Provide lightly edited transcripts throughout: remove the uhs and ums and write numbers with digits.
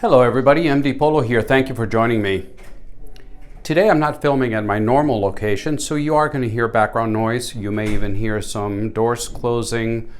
Hello everybody, MD Polo here. Thank you for joining me. Today I'm not filming at my normal location, so you are going to hear background noise. You may even hear some doors closing,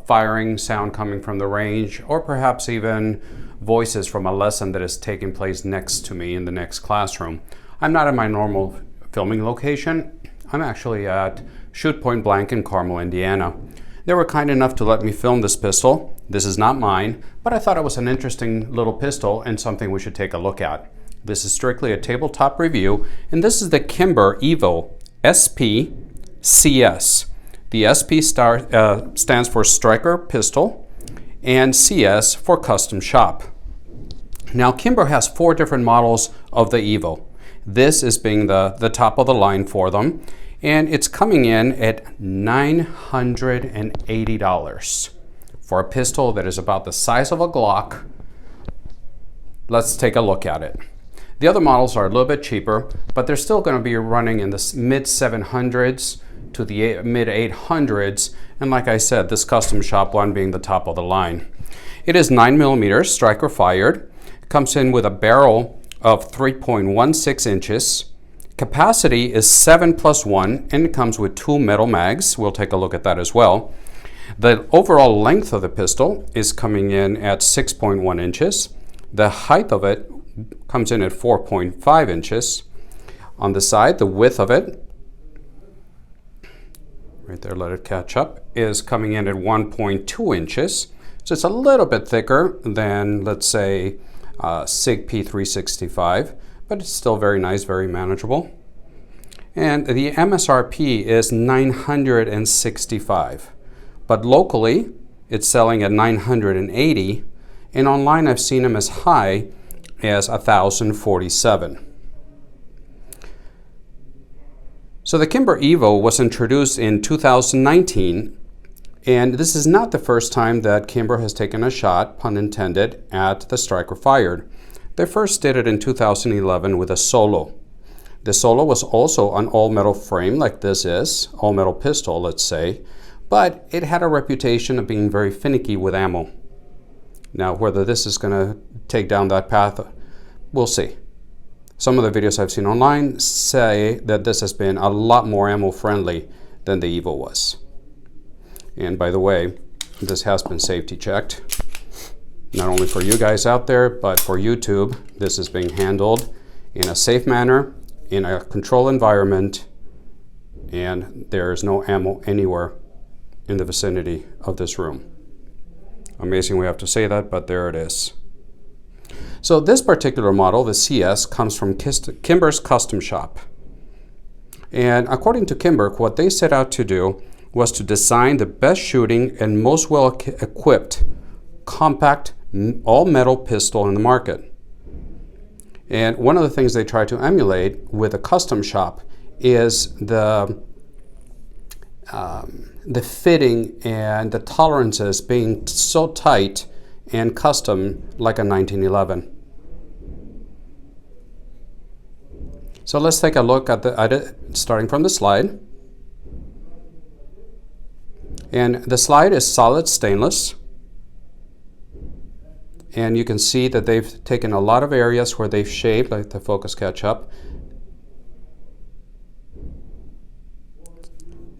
firing sound coming from the range, or perhaps even voices from a lesson that is taking place next to me in the next classroom. I'm not at my normal filming location. I'm actually at Shoot Point Blank in Carmel, Indiana. They were kind enough to let me film this pistol. This is not mine, but I thought it was an interesting little pistol and something we should take a look at. This is strictly a tabletop review, and this is the Kimber Evo SP CS. The SP stands for Striker Pistol and CS for Custom Shop. Now Kimber has 4 different models of the Evo. This is being the top of the line for them, and it's coming in at $980 for a pistol that is about the size of a Glock. Let's take a look at it. The other models are a little bit cheaper, but they're still going to be running in the mid 700s to the mid 800s, and like I said, this Custom Shop one being the top of the line. It is 9mm striker fired. It comes in with a barrel of 3.16 inches. Capacity is 7+1, and it comes with 2 metal mags. We'll take a look at that as well. The overall length of the pistol is coming in at 6.1 inches. The height of it comes in at 4.5 inches. On the side, the width of it, right there, let it catch up, is coming in at 1.2 inches. So it's a little bit thicker than, let's say, SIG P365, but it's still very nice, very manageable. And the MSRP is $965, but locally it's selling at $980, and online I've seen them as high as $1,047. So the Kimber Evo was introduced in 2019, and this is not the first time that Kimber has taken a shot, pun intended, at the striker fired. They first did it in 2011 with a Solo. The Solo was also an all-metal frame like this is, all-metal pistol, let's say, but it had a reputation of being very finicky with ammo. Now, whether this is going to take down that path, we'll see. Some of the videos I've seen online say that this has been a lot more ammo-friendly than the Evo was. And by the way, this has been safety checked. Not only for you guys out there, but for YouTube. This is being handled in a safe manner, in a controlled environment, and there is no ammo anywhere in the vicinity of this room. Amazing we have to say that, but there it is. So this particular model, the CS, comes from Kimber's Custom Shop. And according to Kimber, what they set out to do was to design the best shooting and most well-equipped compact all-metal pistol in the market. And one of the things they try to emulate with a Custom Shop is the fitting and the tolerances being so tight and custom like a 1911. So let's take a look at it starting from the slide. And the slide is solid stainless. And you can see that they've taken a lot of areas where they've shaved, like the focus catch up.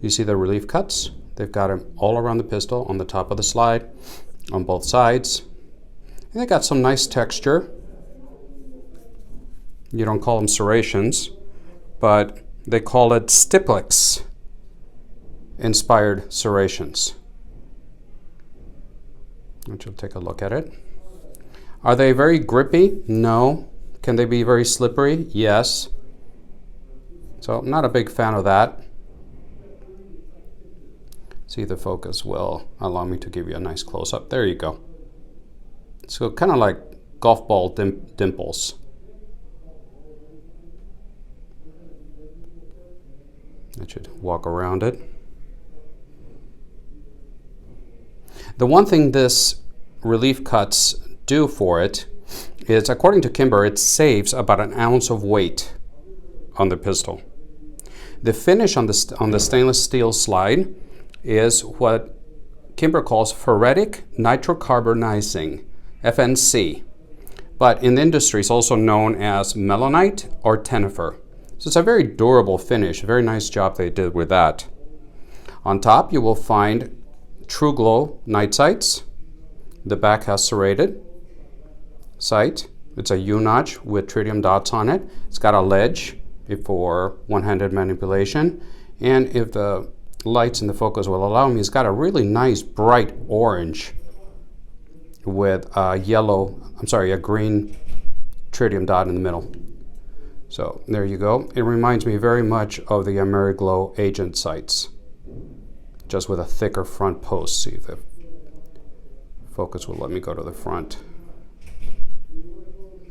You see the relief cuts? They've got them all around the pistol, on the top of the slide, on both sides. And they got some nice texture. You don't call them serrations, but they call it Stiplix inspired serrations. Which you'll take a look at it. Are they very grippy? No. Can they be very slippery? Yes. So I'm not a big fan of that. See, the focus will allow me to give you a nice close-up. There you go. So kind of like golf ball dimples. I should walk around it. The one thing this relief cuts do for it is, according to Kimber, it saves about an ounce of weight on the pistol. The finish on the stainless steel slide is what Kimber calls ferritic nitrocarbonizing, FNC. but in the industry it's also known as melanite or tenifer. So it's a very durable finish, a very nice job they did with that. On top you will find True Glow night sights. The back has serrated sight. It's a U-notch with tritium dots on it. It's got a ledge for one-handed manipulation, and if the lights in the focus will allow me, it's got a really nice bright orange with a green tritium dot in the middle. So there you go. It reminds me very much of the AmeriGlow Agent sights, just with a thicker front post. See if the focus will let me go to the front.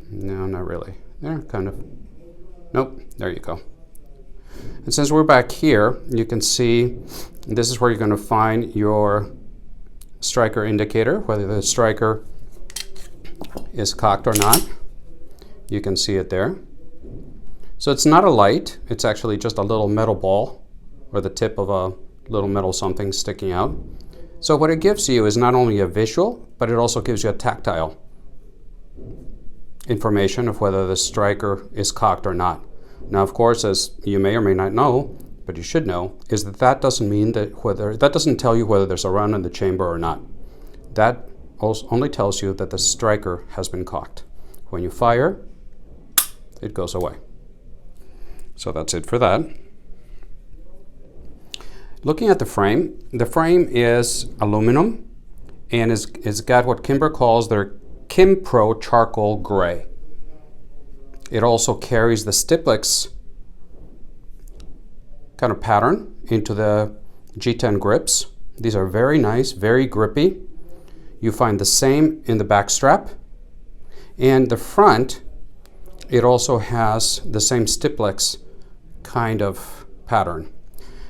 No, not really. There, kind of. Nope, there you go. And since we're back here, you can see this is where you're going to find your striker indicator, whether the striker is cocked or not. You can see it there. So it's not a light, it's actually just a little metal ball or the tip of a little metal something sticking out. So what it gives you is not only a visual, but it also gives you a tactile information of whether the striker is cocked or not. Now, of course, as you may or may not know, but you should know, is that doesn't mean that doesn't tell you whether there's a round in the chamber or not. That only tells you that the striker has been cocked. When you fire, it goes away. So that's it for that. Looking at the frame is aluminum and it's got what Kimber calls their Kim Pro Charcoal Gray. It also carries the Stiplex kind of pattern into the G10 grips. These are very nice, very grippy. You find the same in the back strap. And the front, it also has the same Stiplex kind of pattern.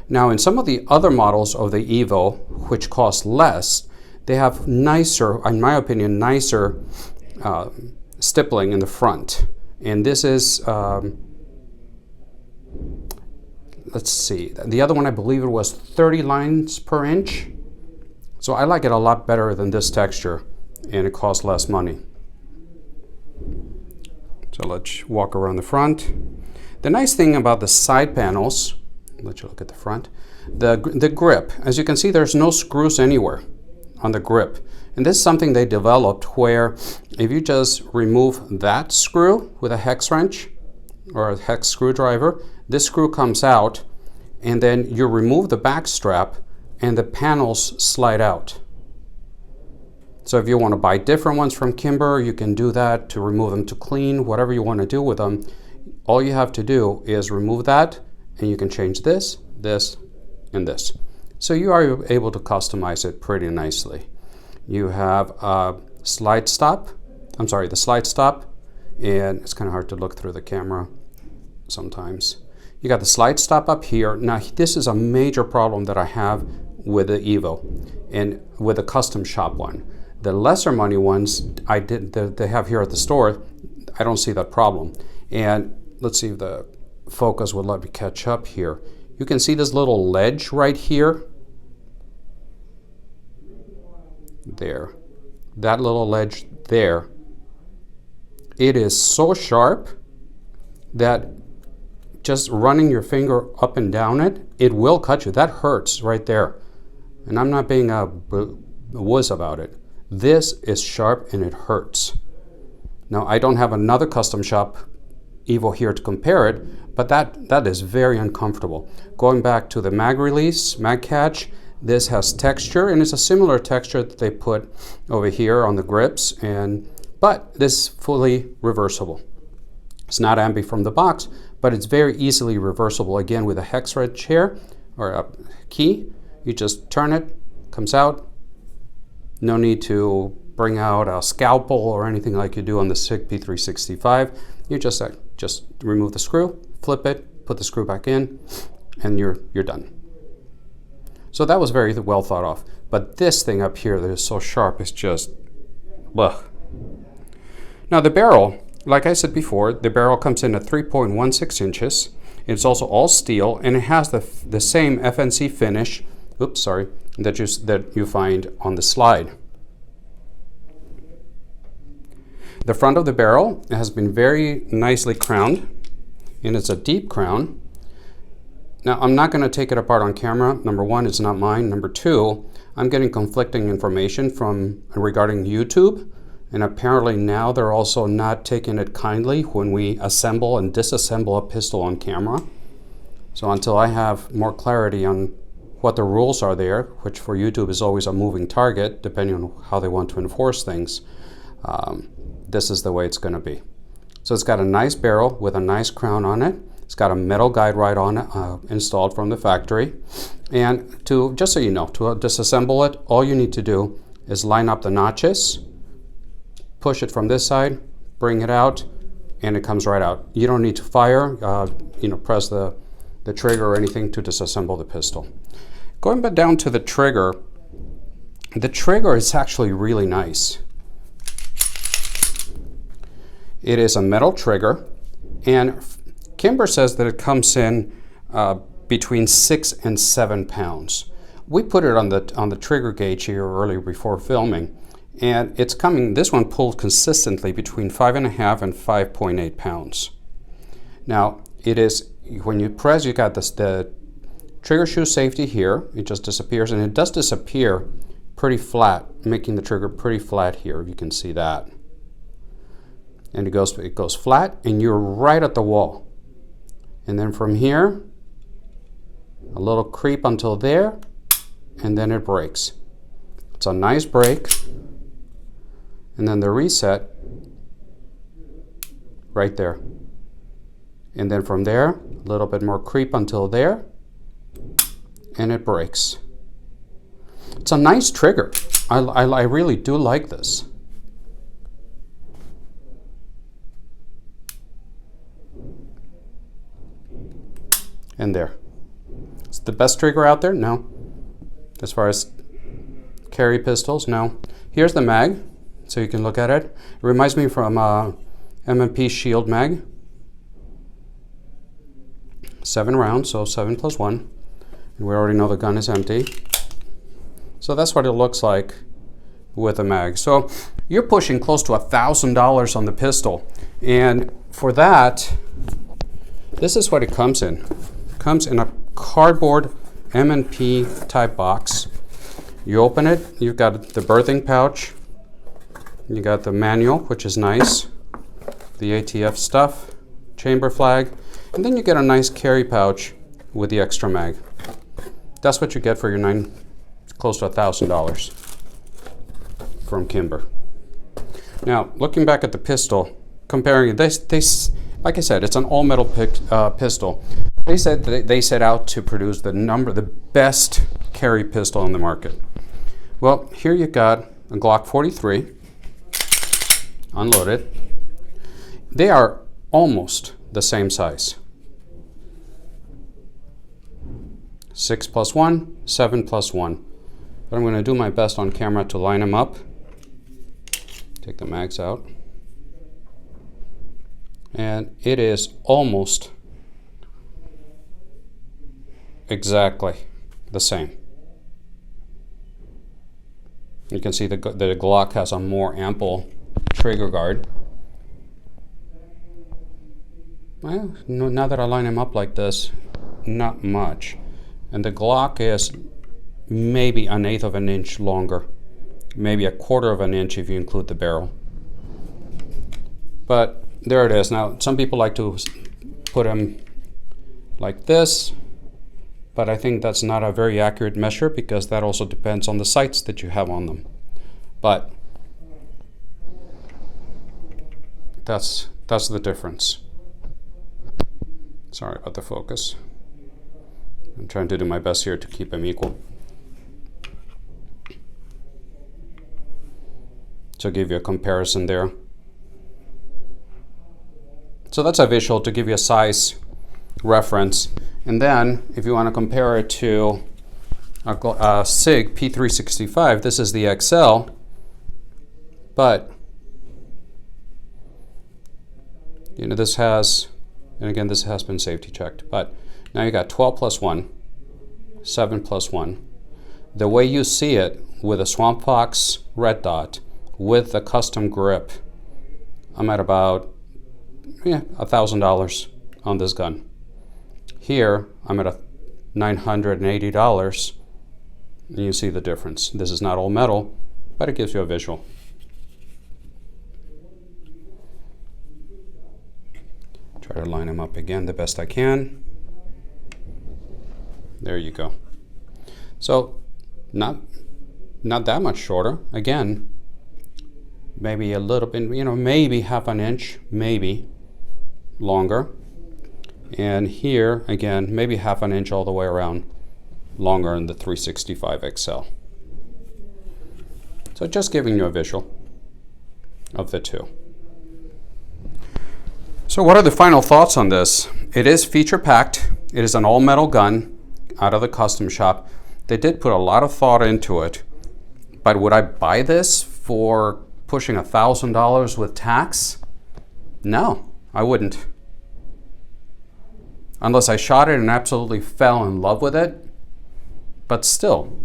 Now, in some of the other models of the Evo, which cost less, they have nicer, in my opinion, nicer stippling in the front. And this is, let's see, the other one I believe it was 30 lines per inch. So I like it a lot better than this texture, and it costs less money. So let's walk around the front. The nice thing about the side panels, let you look at the front, the grip, as you can see, there's no screws anywhere on the grip. And this is something they developed where if you just remove that screw with a hex wrench or a hex screwdriver, this screw comes out, and then you remove the back strap and the panels slide out. So if you want to buy different ones from Kimber, you can do that to remove them to clean, whatever you want to do with them. All you have to do is remove that, and you can change this, this, and this. So you are able to customize it pretty nicely. You have a the slide stop, and it's kind of hard to look through the camera sometimes. You got the slide stop up here. Now this is a major problem that I have with the Evo and with the custom shop one. The lesser money ones they have here at the store, I don't see that problem. And let's see if the focus will let me catch up here. You can see this little ledge right here. There. That little ledge there. It is so sharp that just running your finger up and down it will cut you. That hurts right there. And I'm not being a wuss about it. This is sharp and it hurts. Now, I don't have another custom shop Evo here to compare it, but that is very uncomfortable. Going back to the mag release, mag catch, this has texture, and it's a similar texture that they put over here on the grips, but this is fully reversible. It's not ambi from the box, but it's very easily reversible. Again, with a hex wrench here or a key, you just turn it, comes out. No need to bring out a scalpel or anything like you do on the SIG P365. You just remove the screw, flip it, put the screw back in, and you're done. So that was very well thought of. But this thing up here that is so sharp is just, ugh. Now the barrel, like I said before, the barrel comes in at 3.16 inches. It's also all steel, and it has the same FNC finish, that you find on the slide. The front of the barrel has been very nicely crowned, and it's a deep crown. Now, I'm not going to take it apart on camera. Number one, it's not mine. Number two, I'm getting conflicting information regarding YouTube, and apparently now they're also not taking it kindly when we assemble and disassemble a pistol on camera. So until I have more clarity on what the rules are there, which for YouTube is always a moving target, depending on how they want to enforce things, this is the way it's going to be. So it's got a nice barrel with a nice crown on it. It's got a metal guide ride on it, installed from the factory. And just so you know, to disassemble it, all you need to do is line up the notches, push it from this side, bring it out, and it comes right out. You don't need to fire, press the trigger or anything to disassemble the pistol. Going back down to the trigger is actually really nice. It is a metal trigger, and Kimber says that it comes in between 6 and 7 pounds. We put it on the trigger gauge here earlier before filming, and it's coming. This one pulled consistently between 5.5 and 5.8 pounds. Now, it is, when you press, you got the trigger shoe safety here. It just disappears, and it does disappear pretty flat, making the trigger pretty flat here. You can see that. And it goes flat, and you're right at the wall. And then from here, a little creep until there, and then it breaks. It's a nice break. And then the reset right there. And then from there, a little bit more creep until there, and it breaks. It's a nice trigger. I really do like this. And there. It's the best trigger out there? No. As far as carry pistols? No. Here's the mag, so you can look at it. It reminds me from M&P Shield mag. 7 rounds, so 7 plus 1. And we already know the gun is empty. So that's what it looks like with a mag. So you're pushing close to $1,000 on the pistol. And for that, this is what it comes in. It comes in a cardboard M&P type box. You open it, you've got the birthing pouch. You got the manual, which is nice. The ATF stuff, chamber flag. And then you get a nice carry pouch with the extra mag. That's what you get for your close to $1,000 from Kimber. Now, looking back at the pistol, comparing it, like I said, it's an all-metal pistol. They said that they set out to produce the best carry pistol on the market. Well, here you got a Glock 43, unloaded. They are almost the same size. 6 plus 1, 7 plus 1. But I'm going to do my best on camera to line them up. Take the mags out. And it is almost exactly the same. You can see the Glock has a more ample trigger guard. Well, now that I line them up like this, not much. And the Glock is maybe 1/8 of an inch longer, maybe 1/4 of an inch if you include the barrel. But there it is. Now, some people like to put them like this, but I think that's not a very accurate measure because that also depends on the sights that you have on them. But that's the difference. Sorry about the focus. I'm trying to do my best here to keep them equal. To give you a comparison there. So that's a visual to give you a size reference. And then if you want to compare it to a SIG P365, this is the XL, but this has, and again, this has been safety checked, but now you got 12 plus 1, 7 plus 1. The way you see it with a Swamp Fox red dot with the custom grip I'm at about $1,000 on this gun. Here, I'm at $980, and you see the difference. This is not all metal, but it gives you a visual. Try to line them up again the best I can. There you go. So, not that much shorter. Again, maybe a little bit, maybe half an inch, maybe longer. And here, again, maybe half an inch all the way around, longer in the 365 XL. So just giving you a visual of the two. So what are the final thoughts on this? It is feature packed. It is an all metal gun out of the custom shop. They did put a lot of thought into it, but would I buy this for pushing $1,000 with tax? No, I wouldn't. Unless I shot it and absolutely fell in love with it. But still,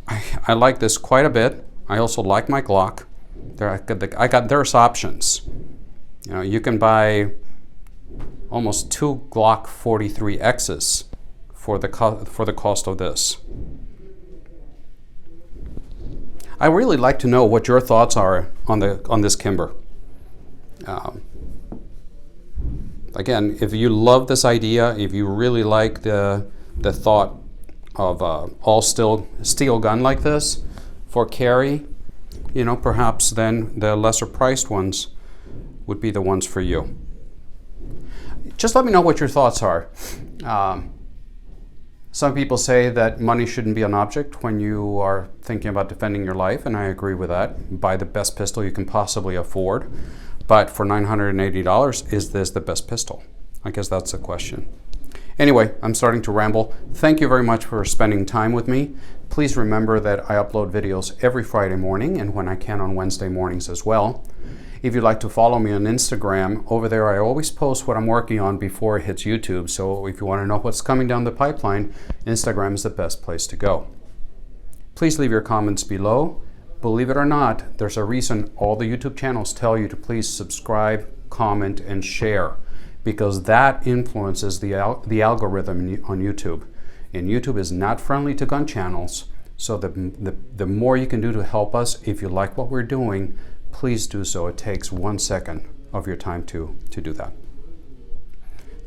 I like this quite a bit. I also like my Glock. There's options. You can buy almost 2 Glock 43Xs for the cost of this. I really like to know what your thoughts are on this Kimber. Again, if you love this idea, if you really like the thought of all steel gun like this for carry, perhaps then the lesser priced ones would be the ones for you. Just let me know what your thoughts are. Some people say that money shouldn't be an object when you are thinking about defending your life, and I agree with that. Buy the best pistol you can possibly afford. But for $980, is this the best pistol? I guess that's the question. Anyway, I'm starting to ramble. Thank you very much for spending time with me. Please remember that I upload videos every Friday morning and when I can on Wednesday mornings as well. If you'd like to follow me on Instagram, over there I always post what I'm working on before it hits YouTube. So if you want to know what's coming down the pipeline, Instagram is the best place to go. Please leave your comments below. Believe it or not, there's a reason all the YouTube channels tell you to please subscribe, comment, and share, because that influences the algorithm on YouTube. And YouTube is not friendly to gun channels, so the more you can do to help us, if you like what we're doing, please do so. It takes 1 second of your time to do that.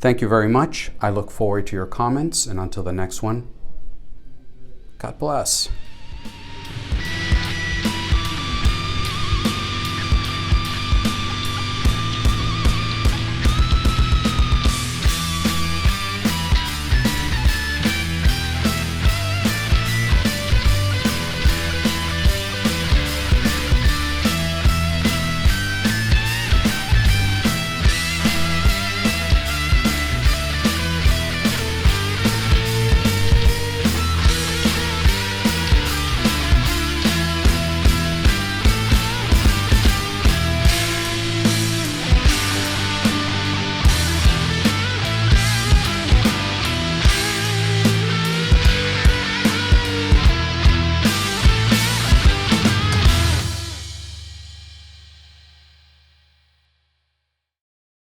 Thank you very much. I look forward to your comments, and until the next one, God bless.